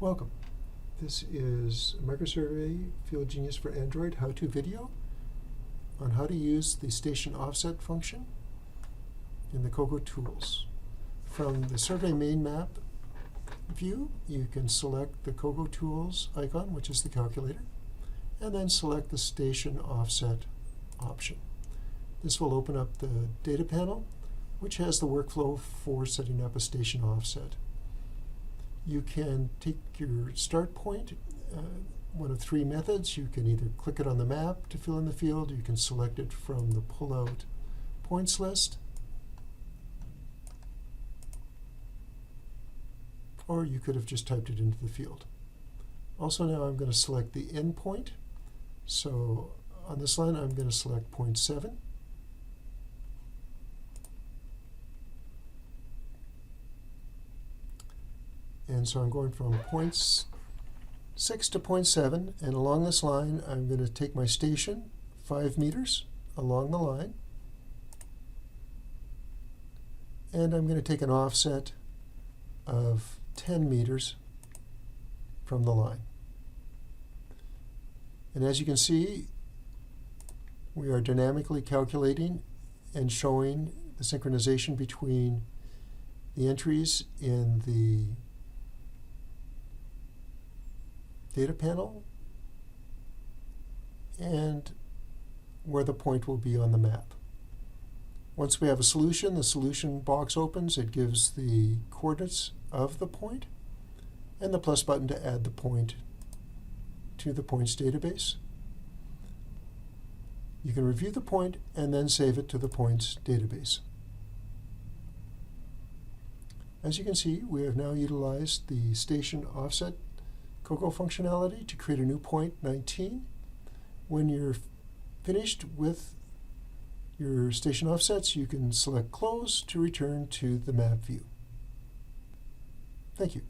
Welcome. This is a microsurvey FieldGenius for Android how-to video on how to use the station offset function in the COGO tools. From the survey main map view, you can select the COGO tools icon, which is the calculator, and then select the station offset option. This will open up the data panel, which has the workflow for setting up a station offset. You can take your start point, one of three methods. You can either click it on the map to fill in the field, you can select it from the pull-out points list, or you could have just typed it into the field. Also now I'm going to select the end point. So on this line I'm going to select 0.7. And so I'm going from 0.6 to 0.7, and along this line I'm going to take my station 5 meters along the line, and I'm going to take an offset of 10 meters from the line. And as you can see, we are dynamically calculating and showing the synchronization between the entries in the data panel and where the point will be on the map. Once we have a solution, the solution box opens. It gives the coordinates of the point and the plus button to add the point to the points database. You can review the point and then save it to the points database. As you can see, we have now utilized the station offset COGO functionality to create a new point 19. When you're finished with your station offsets, you can select Close to return to the map view. Thank you.